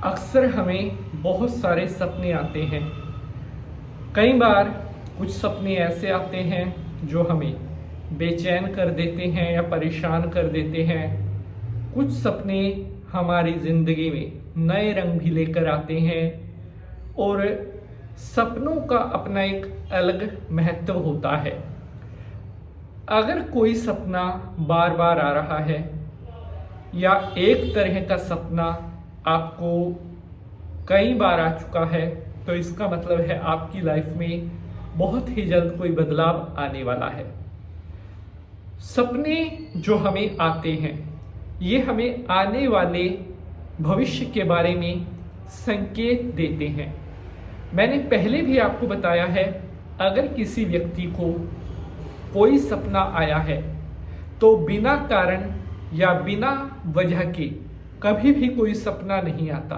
अक्सर हमें बहुत सारे सपने आते हैं। कई बार कुछ सपने ऐसे आते हैं जो हमें बेचैन कर देते हैं या परेशान कर देते हैं। कुछ सपने हमारी ज़िंदगी में नए रंग भी लेकर आते हैं और सपनों का अपना एक अलग महत्व होता है। अगर कोई सपना बार बार आ रहा है या एक तरह का सपना आपको कई बार आ चुका है, तो इसका मतलब है आपकी लाइफ में बहुत ही जल्द कोई बदलाव आने वाला है। सपने जो हमें आते हैं ये हमें आने वाले भविष्य के बारे में संकेत देते हैं। मैंने पहले भी आपको बताया है, अगर किसी व्यक्ति को कोई सपना आया है तो बिना कारण या बिना वजह के कभी भी कोई सपना नहीं आता।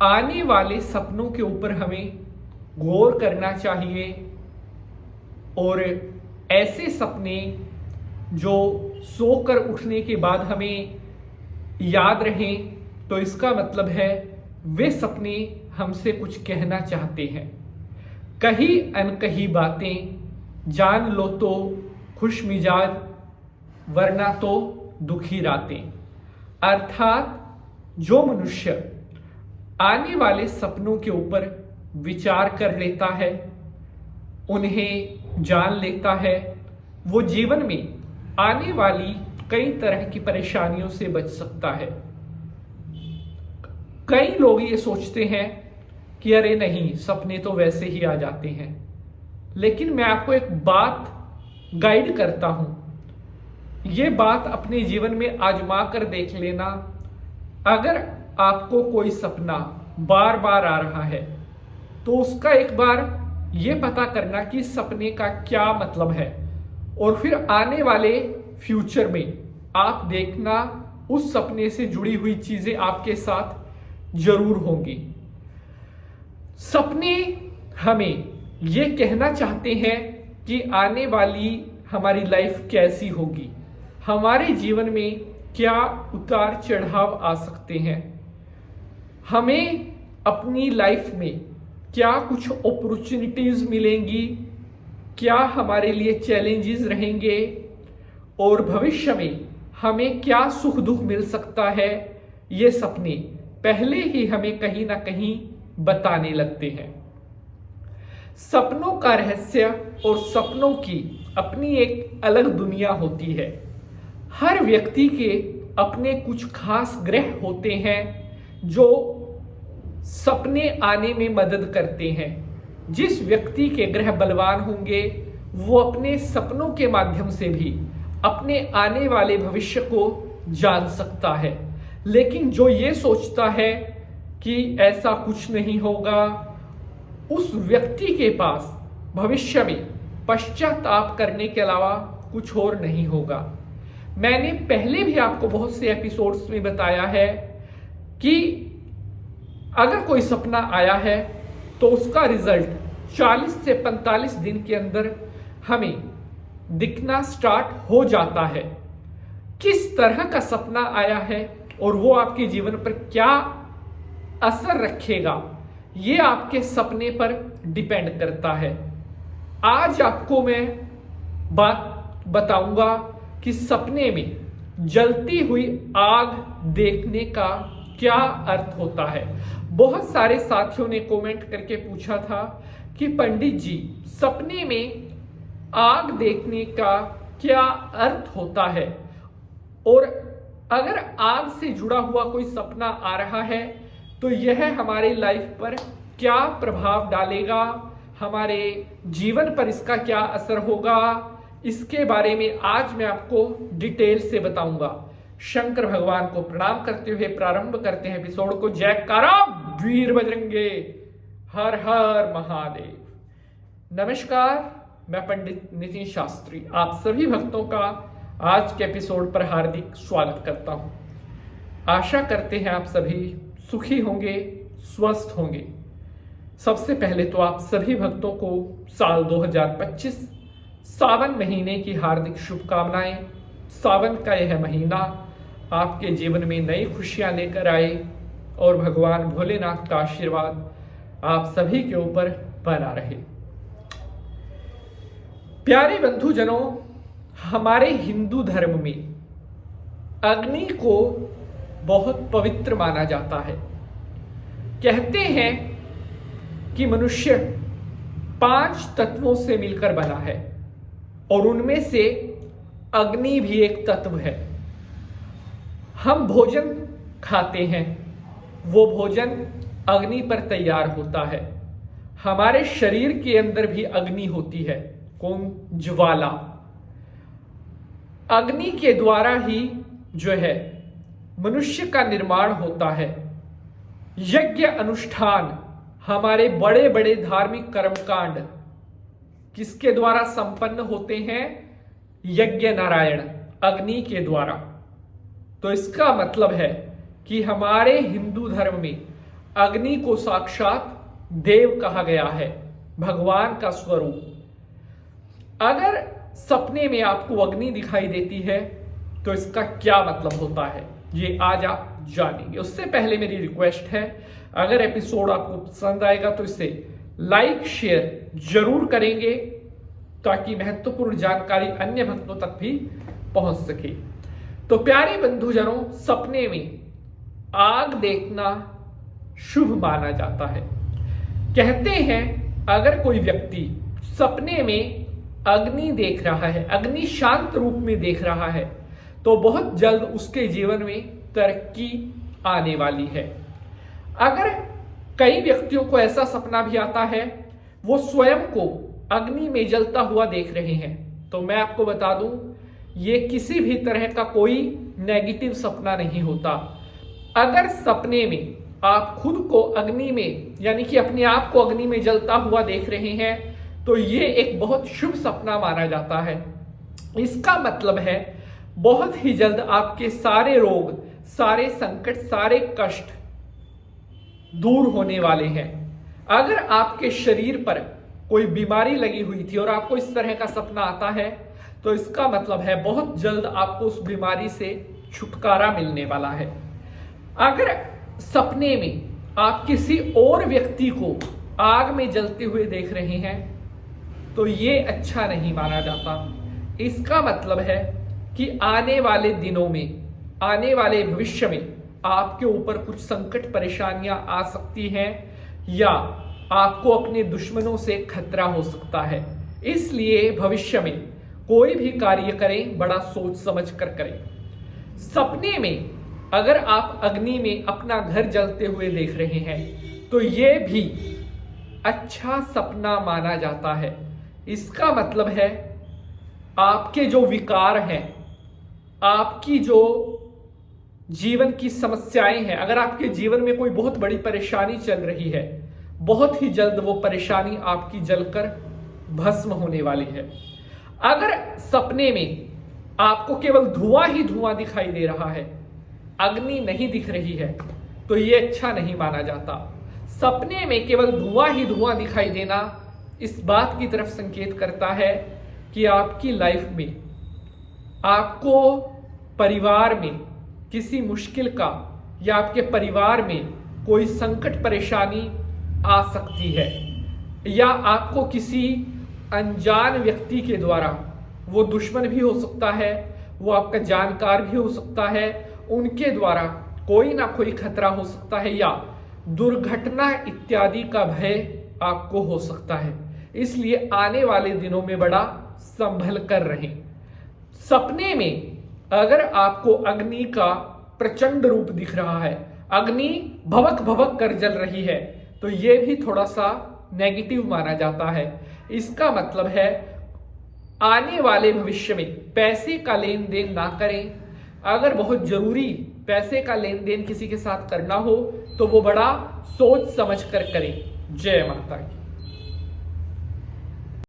आने वाले सपनों के ऊपर हमें गौर करना चाहिए और ऐसे सपने जो सोकर उठने के बाद हमें याद रहें, तो इसका मतलब है वे सपने हमसे कुछ कहना चाहते हैं। कहीं अनकही बातें जान लो तो खुश मिजाज, वरना तो दुखी रातें। अर्थात जो मनुष्य आने वाले सपनों के ऊपर विचार कर लेता है, उन्हें जान लेता है, वो जीवन में आने वाली कई तरह की परेशानियों से बच सकता है। कई लोग ये सोचते हैं कि अरे नहीं, सपने तो वैसे ही आ जाते हैं, लेकिन मैं आपको एक बात गाइड करता हूं। ये बात अपने जीवन में आजमा कर देख लेना। अगर आपको कोई सपना बार बार आ रहा है तो उसका एक बार ये पता करना कि सपने का क्या मतलब है, और फिर आने वाले फ्यूचर में आप देखना उस सपने से जुड़ी हुई चीजें आपके साथ जरूर होंगी। सपने हमें ये कहना चाहते हैं कि आने वाली हमारी लाइफ कैसी होगी, हमारे जीवन में क्या उतार चढ़ाव आ सकते हैं, हमें अपनी लाइफ में क्या कुछ अपॉर्चुनिटीज मिलेंगी, क्या हमारे लिए चैलेंजेस रहेंगे, और भविष्य में हमें क्या सुख दुख मिल सकता है। ये सपने पहले ही हमें कहीं ना कहीं बताने लगते हैं। सपनों का रहस्य और सपनों की अपनी एक अलग दुनिया होती है। हर व्यक्ति के अपने कुछ खास ग्रह होते हैं जो सपने आने में मदद करते हैं। जिस व्यक्ति के ग्रह बलवान होंगे वो अपने सपनों के माध्यम से भी अपने आने वाले भविष्य को जान सकता है। लेकिन जो ये सोचता है कि ऐसा कुछ नहीं होगा, उस व्यक्ति के पास भविष्य में पश्चाताप करने के अलावा कुछ और नहीं होगा। मैंने पहले भी आपको बहुत से एपिसोड्स में बताया है कि अगर कोई सपना आया है तो उसका रिजल्ट 40 से 45 दिन के अंदर हमें दिखना स्टार्ट हो जाता है। किस तरह का सपना आया है और वो आपके जीवन पर क्या असर रखेगा, ये आपके सपने पर डिपेंड करता है। आज आपको मैं बात बताऊंगा कि सपने में जलती हुई आग देखने का क्या अर्थ होता है। बहुत सारे साथियों ने कमेंट करके पूछा था कि पंडित जी, सपने में आग देखने का क्या अर्थ होता है, और अगर आग से जुड़ा हुआ कोई सपना आ रहा है तो यह हमारे लाइफ पर क्या प्रभाव डालेगा, हमारे जीवन पर इसका क्या असर होगा, इसके बारे में आज मैं आपको डिटेल से बताऊंगा। शंकर भगवान को प्रणाम करते हुए प्रारंभ करते हैं एपिसोड को। जयकारा वीर बजरंगे, हर हर महादेव। नमस्कार, मैं पंडित नितिन शास्त्री आप सभी भक्तों का आज के एपिसोड पर हार्दिक स्वागत करता हूं। आशा करते हैं आप सभी सुखी होंगे, स्वस्थ होंगे। सबसे पहले तो आप सभी भक्तों को साल 2025 सावन महीने की हार्दिक शुभकामनाएं। सावन का यह महीना आपके जीवन में नई खुशियां लेकर आए और भगवान भोलेनाथ का आशीर्वाद आप सभी के ऊपर बना रहे। प्यारे बंधुजनों, हमारे हिंदू धर्म में अग्नि को बहुत पवित्र माना जाता है। कहते हैं कि मनुष्य 5 तत्वों से मिलकर बना है और उनमें से अग्नि भी एक तत्व है। हम भोजन खाते हैं, वो भोजन अग्नि पर तैयार होता है। हमारे शरीर के अंदर भी अग्नि होती है। कौन? ज्वाला। अग्नि के द्वारा ही जो है मनुष्य का निर्माण होता है। यज्ञ अनुष्ठान, हमारे बड़े बड़े धार्मिक कर्मकांड किसके द्वारा संपन्न होते हैं? यज्ञ नारायण, अग्नि के द्वारा। तो इसका मतलब है कि हमारे हिंदू धर्म में अग्नि को साक्षात देव कहा गया है, भगवान का स्वरूप। अगर सपने में आपको अग्नि दिखाई देती है तो इसका क्या मतलब होता है, ये आज आप जानेंगे। उससे पहले मेरी रिक्वेस्ट है, अगर एपिसोड आपको पसंद आएगा तो इसे लाइक शेयर जरूर करेंगे ताकि महत्वपूर्ण जानकारी अन्य भक्तों तक भी पहुंच सके। तो प्यारे बंधुजनों, सपने में आग देखना शुभ माना जाता है। कहते हैं अगर कोई व्यक्ति सपने में अग्नि देख रहा है, अग्नि शांत रूप में देख रहा है, तो बहुत जल्द उसके जीवन में तरक्की आने वाली है। अगर कई व्यक्तियों को ऐसा सपना भी आता है वो स्वयं को अग्नि में जलता हुआ देख रहे हैं, तो मैं आपको बता दूं ये किसी भी तरह का कोई नेगेटिव सपना नहीं होता। अगर सपने में आप खुद को अग्नि में यानी कि अपने आप को अग्नि में जलता हुआ देख रहे हैं तो ये एक बहुत शुभ सपना माना जाता है। इसका मतलब है बहुत ही जल्द आपके सारे रोग, सारे संकट, सारे कष्ट दूर होने वाले हैं। अगर आपके शरीर पर कोई बीमारी लगी हुई थी और आपको इस तरह का सपना आता है तो इसका मतलब है बहुत जल्द आपको उस बीमारी से छुटकारा मिलने वाला है। अगर सपने में आप किसी और व्यक्ति को आग में जलते हुए देख रहे हैं तो ये अच्छा नहीं माना जाता। इसका मतलब है कि आने वाले दिनों में, आने वाले भविष्य में आपके ऊपर कुछ संकट परेशानियां आ सकती हैं या आपको अपने दुश्मनों से खतरा हो सकता है। इसलिए भविष्य में कोई भी कार्य करें बड़ा सोच समझ कर करें। सपने में अगर आप अग्नि में अपना घर जलते हुए देख रहे हैं तो ये भी अच्छा सपना माना जाता है। इसका मतलब है आपके जो विकार हैं, आपकी जो जीवन की समस्याएं हैं, अगर आपके जीवन में कोई बहुत बड़ी परेशानी चल रही है, बहुत ही जल्द वो परेशानी आपकी जलकर भस्म होने वाली है। अगर सपने में आपको केवल धुआं ही धुआं दिखाई दे रहा है, अग्नि नहीं दिख रही है, तो ये अच्छा नहीं माना जाता। सपने में केवल धुआं ही धुआं दिखाई देना इस बात की तरफ संकेत करता है कि आपकी लाइफ में, आपको परिवार में किसी मुश्किल का या आपके परिवार में कोई संकट परेशानी आ सकती है या आपको किसी अनजान व्यक्ति के द्वारा, वो दुश्मन भी हो सकता है, वो आपका जानकार भी हो सकता है, उनके द्वारा कोई ना कोई खतरा हो सकता है या दुर्घटना इत्यादि का भय आपको हो सकता है। इसलिए आने वाले दिनों में बड़ा संभल कर रहें। सपने में अगर आपको अग्नि का प्रचंड रूप दिख रहा है, अग्नि भभक भभक कर जल रही है, तो ये भी थोड़ा सा नेगेटिव माना जाता है। इसका मतलब है आने वाले भविष्य में पैसे का लेन देन ना करें। अगर बहुत जरूरी पैसे का लेन देन किसी के साथ करना हो तो वो बड़ा सोच समझ कर करें। जय माता की।